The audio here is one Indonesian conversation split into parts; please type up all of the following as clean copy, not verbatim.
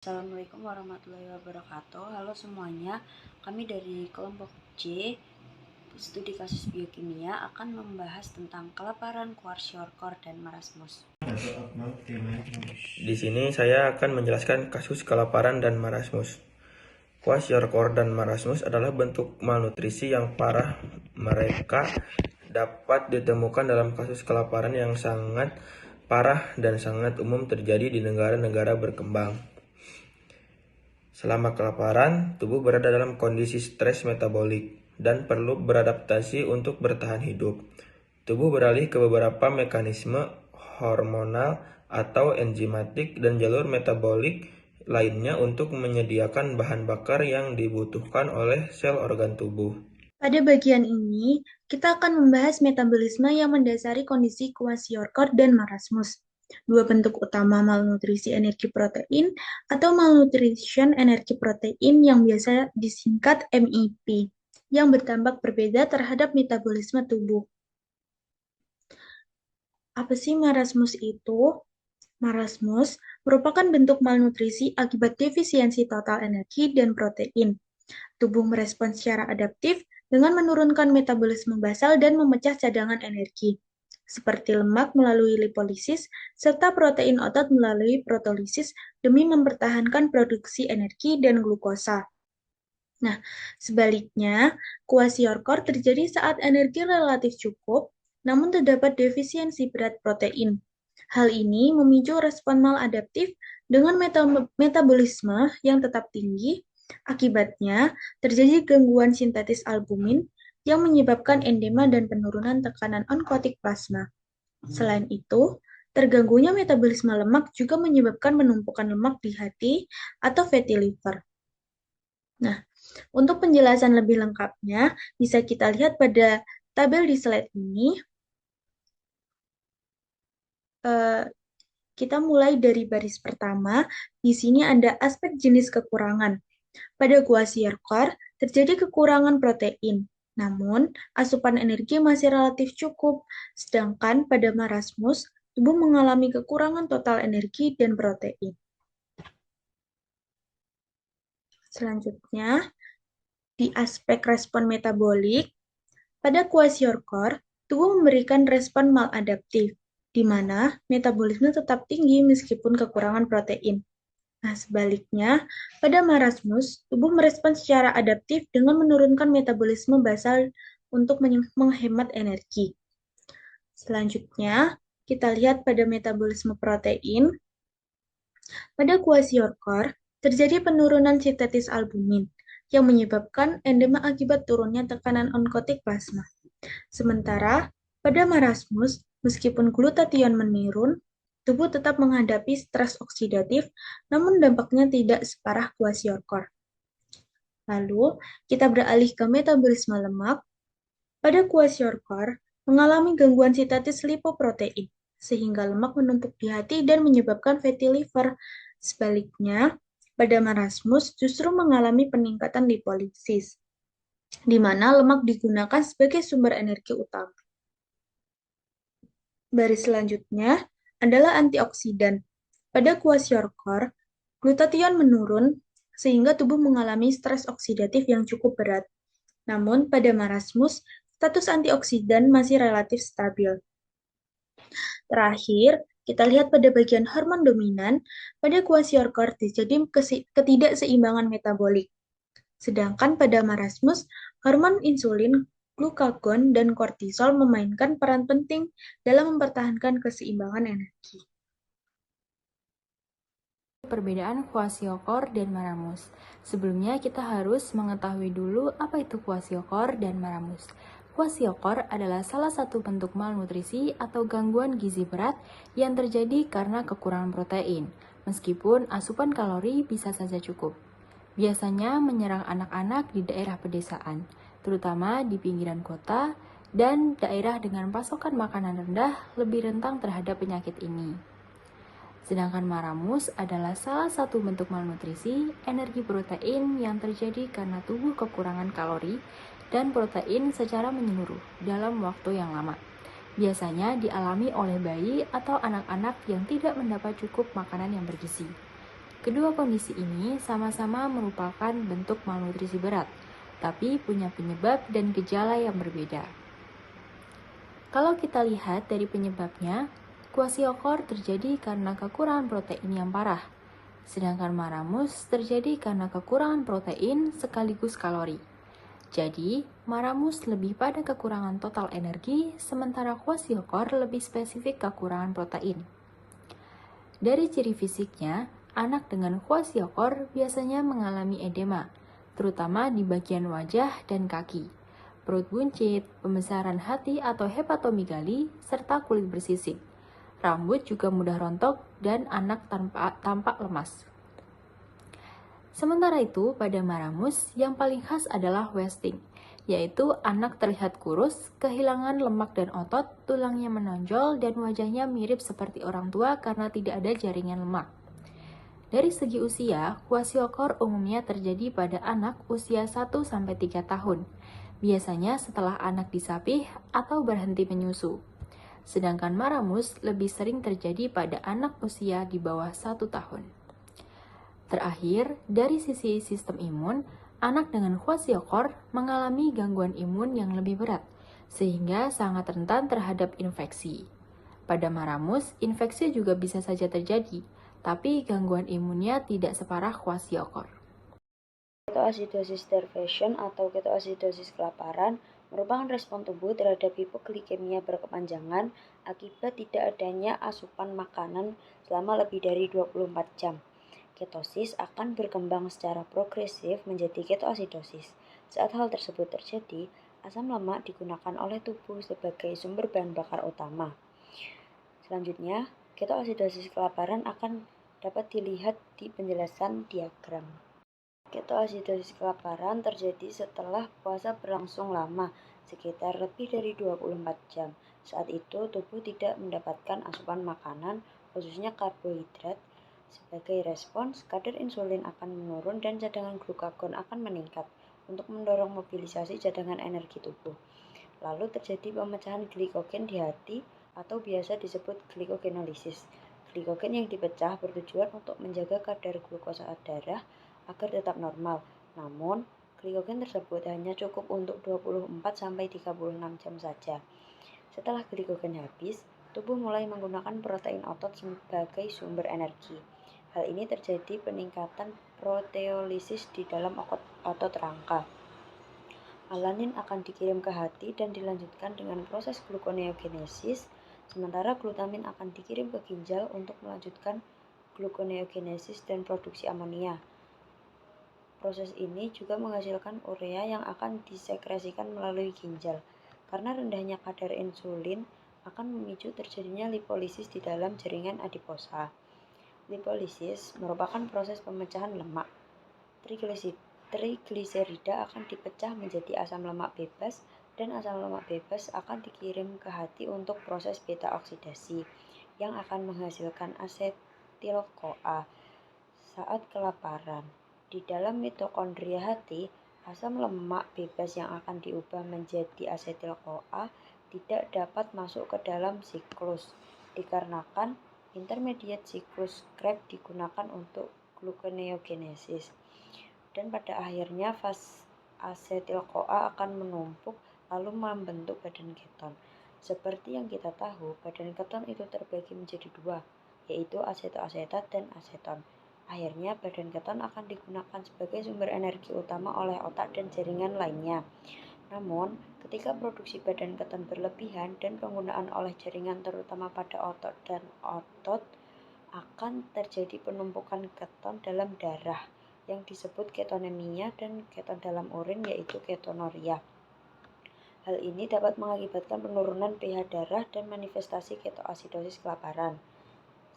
Assalamualaikum warahmatullahi wabarakatuh. Halo semuanya, kami dari kelompok C, studi kasus biokimia akan membahas tentang kelaparan, kwashiorkor, dan marasmus. Di sini saya akan menjelaskan kasus kelaparan dan marasmus. Kwashiorkor dan marasmus adalah bentuk malnutrisi yang parah. Mereka dapat ditemukan dalam kasus kelaparan yang sangat parah dan sangat umum terjadi di negara-negara berkembang. Selama kelaparan, tubuh berada dalam kondisi stres metabolik dan perlu beradaptasi untuk bertahan hidup. Tubuh beralih ke beberapa mekanisme hormonal atau enzimatik dan jalur metabolik lainnya untuk menyediakan bahan bakar yang dibutuhkan oleh sel organ tubuh. Pada bagian ini, kita akan membahas metabolisme yang mendasari kondisi kwashiorkor dan marasmus. Dua bentuk utama malnutrisi energi protein atau malnutrition energi protein yang biasa disingkat MIP, yang berdampak berbeda terhadap metabolisme tubuh. Apa sih marasmus itu? Marasmus merupakan bentuk malnutrisi akibat defisiensi total energi dan protein. Tubuh merespons secara adaptif dengan menurunkan metabolisme basal dan memecah cadangan energi, seperti lemak melalui lipolisis serta protein otot melalui protolisis demi mempertahankan produksi energi dan glukosa. Nah, sebaliknya, kwashiorkor terjadi saat energi relatif cukup, namun terdapat defisiensi berat protein. Hal ini memicu respon maladaptif dengan metabolisme yang tetap tinggi. Akibatnya, terjadi gangguan sintetis albumin yang menyebabkan edema dan penurunan tekanan onkotik plasma. Selain itu, terganggunya metabolisme lemak juga menyebabkan penumpukan lemak di hati atau fatty liver. Nah, untuk penjelasan lebih lengkapnya, bisa kita lihat pada tabel di slide ini. Kita mulai dari baris pertama. Di sini ada aspek jenis kekurangan. Pada kwashiorkor terjadi kekurangan protein, namun asupan energi masih relatif cukup. Sedangkan pada marasmus, tubuh mengalami kekurangan total energi dan protein. Selanjutnya, di aspek respon metabolik, pada kwashiorkor, tubuh memberikan respon maladaptif, di mana metabolisme tetap tinggi meskipun kekurangan protein. Nah, sebaliknya, pada marasmus, tubuh merespons secara adaptif dengan menurunkan metabolisme basal untuk menghemat energi. Selanjutnya, kita lihat pada metabolisme protein. Pada kwashiorkor, terjadi penurunan sintetis albumin yang menyebabkan edema akibat turunnya tekanan onkotik plasma. Sementara, pada marasmus, meskipun glutathione menurun, tubuh tetap menghadapi stres oksidatif, namun dampaknya tidak separah kwashiorkor. Lalu, kita beralih ke metabolisme lemak. Pada kwashiorkor, mengalami gangguan sintetis lipoprotein, sehingga lemak menumpuk di hati dan menyebabkan fatty liver. Sebaliknya, pada marasmus justru mengalami peningkatan lipolisis, di mana lemak digunakan sebagai sumber energi utama. Baris selanjutnya adalah antioksidan. Pada kwashiorkor, glutathione menurun sehingga tubuh mengalami stres oksidatif yang cukup berat. Namun pada marasmus, status antioksidan masih relatif stabil. Terakhir, kita lihat pada bagian hormon dominan, pada kwashiorkor terjadi ketidakseimbangan metabolik. Sedangkan pada marasmus, hormon insulin, glukagon, dan kortisol memainkan peran penting dalam mempertahankan keseimbangan energi. Perbedaan kwashiorkor dan marasmus. Sebelumnya kita harus mengetahui dulu apa itu kwashiorkor dan marasmus. Kwashiorkor adalah salah satu bentuk malnutrisi atau gangguan gizi berat yang terjadi karena kekurangan protein, meskipun asupan kalori bisa saja cukup. Biasanya menyerang anak-anak di daerah pedesaan, terutama di pinggiran kota, dan daerah dengan pasokan makanan rendah lebih rentan terhadap penyakit ini. Sedangkan marasmus adalah salah satu bentuk malnutrisi energi protein yang terjadi karena tubuh kekurangan kalori dan protein secara menyeluruh dalam waktu yang lama. Biasanya dialami oleh bayi atau anak-anak yang tidak mendapat cukup makanan yang bergizi. Kedua kondisi ini sama-sama merupakan bentuk malnutrisi berat, tapi punya penyebab dan gejala yang berbeda. Kalau kita lihat dari penyebabnya, kwashiorkor terjadi karena kekurangan protein yang parah, sedangkan maramus terjadi karena kekurangan protein sekaligus kalori. Jadi, maramus lebih pada kekurangan total energi, sementara kwashiorkor lebih spesifik kekurangan protein. Dari ciri fisiknya, anak dengan kwashiorkor biasanya mengalami edema, terutama di bagian wajah dan kaki, perut buncit, pembesaran hati atau hepatomegali, serta kulit bersisik. Rambut juga mudah rontok dan anak tampak lemas. Sementara itu, pada maramus yang paling khas adalah wasting, yaitu anak terlihat kurus, kehilangan lemak dan otot, tulangnya menonjol, dan wajahnya mirip seperti orang tua karena tidak ada jaringan lemak. Dari segi usia, kwashiorkor umumnya terjadi pada anak usia 1-3 tahun, biasanya setelah anak disapih atau berhenti menyusu. Sedangkan maramus lebih sering terjadi pada anak usia di bawah 1 tahun. Terakhir, dari sisi sistem imun, anak dengan kwashiorkor mengalami gangguan imun yang lebih berat, sehingga sangat rentan terhadap infeksi. Pada maramus, infeksi juga bisa saja terjadi, tapi gangguan imunnya tidak separah kwashiorkor. Ketoasidosis starvation atau ketoasidosis kelaparan merupakan respon tubuh terhadap hipoglikemia berkepanjangan akibat tidak adanya asupan makanan selama lebih dari 24 jam. Ketosis akan berkembang secara progresif menjadi ketoasidosis. Saat hal tersebut terjadi, asam lemak digunakan oleh tubuh sebagai sumber bahan bakar utama. Selanjutnya, ketoasidosis kelaparan akan dapat dilihat di penjelasan diagram. Ketoasidosis kelaparan terjadi setelah puasa berlangsung lama, sekitar lebih dari 24 jam. Saat itu, tubuh tidak mendapatkan asupan makanan, khususnya karbohidrat. Sebagai respons, kadar insulin akan menurun dan cadangan glukagon akan meningkat untuk mendorong mobilisasi cadangan energi tubuh. Lalu terjadi pemecahan glikogen di hati atau biasa disebut glikogenolisis. Glikogen yang dipecah bertujuan untuk menjaga kadar glukosa darah agar tetap normal. Namun, glikogen tersebut hanya cukup untuk 24-36 jam saja. Setelah glikogen habis, tubuh mulai menggunakan protein otot sebagai sumber energi. Hal ini terjadi peningkatan proteolisis di dalam otot rangka. Alanin akan dikirim ke hati dan dilanjutkan dengan proses gluconeogenesis, sementara glutamin akan dikirim ke ginjal untuk melanjutkan gluconeogenesis dan produksi amonia. Proses ini juga menghasilkan urea yang akan disekresikan melalui ginjal. Karena rendahnya kadar insulin akan memicu terjadinya lipolisis di dalam jaringan adiposa. Lipolisis merupakan proses pemecahan lemak. Trigliserida akan dipecah menjadi asam lemak bebas dan asam lemak bebas akan dikirim ke hati untuk proses beta oksidasi yang akan menghasilkan asetil-CoA. Saat kelaparan, di dalam mitokondria hati, asam lemak bebas yang akan diubah menjadi asetil-CoA tidak dapat masuk ke dalam siklus, dikarenakan intermediate siklus Krebs digunakan untuk gluconeogenesis. Dan pada akhirnya asetil-CoA akan menumpuk lalu membentuk badan keton. Seperti yang kita tahu, badan keton itu terbagi menjadi dua, yaitu asetoasetat dan aseton. Akhirnya, badan keton akan digunakan sebagai sumber energi utama oleh otak dan jaringan lainnya. Namun, ketika produksi badan keton berlebihan dan penggunaan oleh jaringan terutama pada otot dan otot, akan terjadi penumpukan keton dalam darah yang disebut ketonemia dan keton dalam urin yaitu ketonuria. Hal ini dapat mengakibatkan penurunan pH darah dan manifestasi ketoasidosis kelaparan,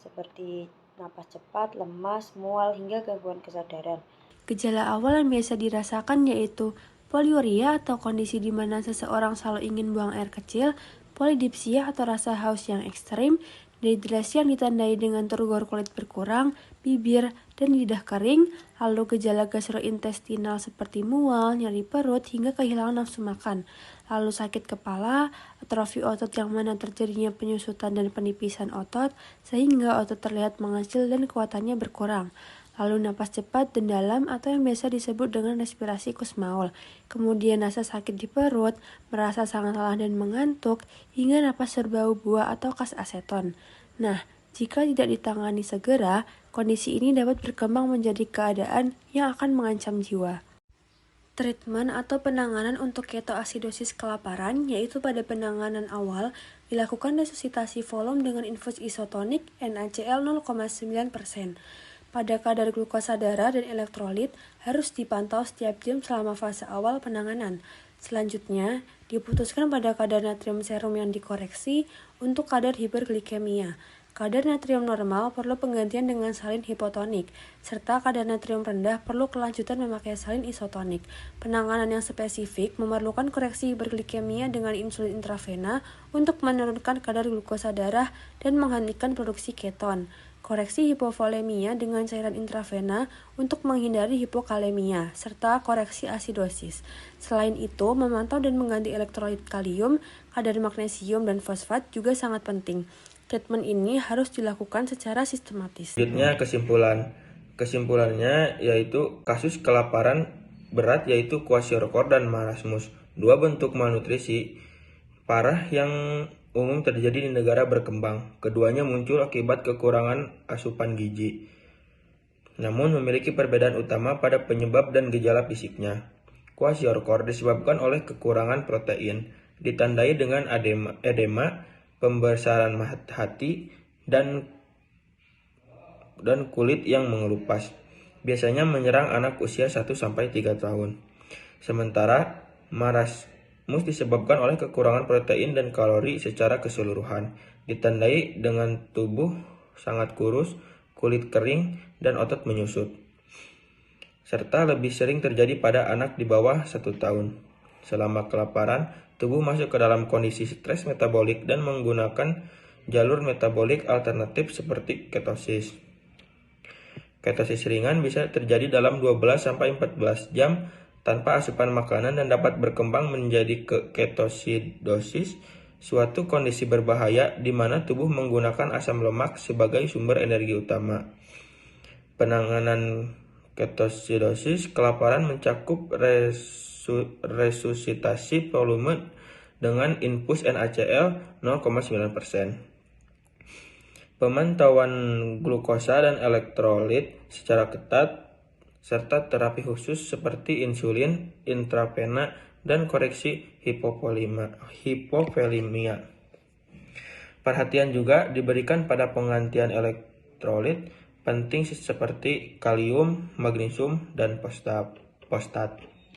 seperti napas cepat, lemas, mual, hingga gangguan kesadaran. Gejala awal yang biasa dirasakan yaitu poliuria atau kondisi di mana seseorang selalu ingin buang air kecil, polidipsia atau rasa haus yang ekstrim, dehidrasi yang ditandai dengan turgor kulit berkurang, bibir, dan lidah kering, lalu gejala gastrointestinal seperti mual, nyeri perut, hingga kehilangan nafsu makan, lalu sakit kepala, atrofi otot yang mana terjadinya penyusutan dan penipisan otot, sehingga otot terlihat mengecil dan kekuatannya berkurang, lalu napas cepat dan dalam atau yang biasa disebut dengan respirasi kusmaul, kemudian rasa sakit di perut, merasa sangat lelah dan mengantuk, hingga napas berbau buah atau gas aseton. Nah, jika tidak ditangani segera, kondisi ini dapat berkembang menjadi keadaan yang akan mengancam jiwa. Treatment atau penanganan untuk ketoasidosis kelaparan, yaitu pada penanganan awal, dilakukan resusitasi volume dengan infus isotonik NaCl 0,9%. Pada kadar glukosa darah dan elektrolit harus dipantau setiap jam selama fase awal penanganan. Selanjutnya, diputuskan pada kadar natrium serum yang dikoreksi untuk kadar hiperglikemia. Kadar natrium normal perlu penggantian dengan salin hipotonik, serta kadar natrium rendah perlu kelanjutan memakai salin isotonik. Penanganan yang spesifik memerlukan koreksi hiperglikemia dengan insulin intravena untuk menurunkan kadar glukosa darah dan menghentikan produksi keton. Koreksi hipovolemia dengan cairan intravena untuk menghindari hipokalemia, serta koreksi asidosis. Selain itu, memantau dan mengganti elektrolit kalium, kadar magnesium, dan fosfat juga sangat penting. Treatment ini harus dilakukan secara sistematis. Selanjutnya kesimpulannya yaitu kasus kelaparan berat yaitu kwashiorkor dan marasmus, dua bentuk malnutrisi parah yang umum terjadi di negara berkembang. Keduanya muncul akibat kekurangan asupan gizi, namun memiliki perbedaan utama pada penyebab dan gejala fisiknya. Kwashiorkor disebabkan oleh kekurangan protein, ditandai dengan edema, pembesaran hati, dan kulit yang mengelupas. Biasanya menyerang anak usia 1-3 tahun. Sementara marasmus disebabkan oleh kekurangan protein dan kalori secara keseluruhan, ditandai dengan tubuh sangat kurus, kulit kering, dan otot menyusut, serta lebih sering terjadi pada anak di bawah 1 tahun. Selama kelaparan, tubuh masuk ke dalam kondisi stres metabolik dan menggunakan jalur metabolik alternatif seperti ketosis. Ketosis ringan bisa terjadi dalam 12-14 jam tanpa asupan makanan dan dapat berkembang menjadi ketosidosis, suatu kondisi berbahaya di mana tubuh menggunakan asam lemak sebagai sumber energi utama. Penanganan ketosidosis kelaparan mencakup resusitasi volume dengan infus NaCl 0,9%. Pemantauan glukosa dan elektrolit secara ketat, serta terapi khusus seperti insulin intravena dan koreksi hipovolemia. Perhatian juga diberikan pada penggantian elektrolit penting seperti kalium, magnesium, dan fosfat.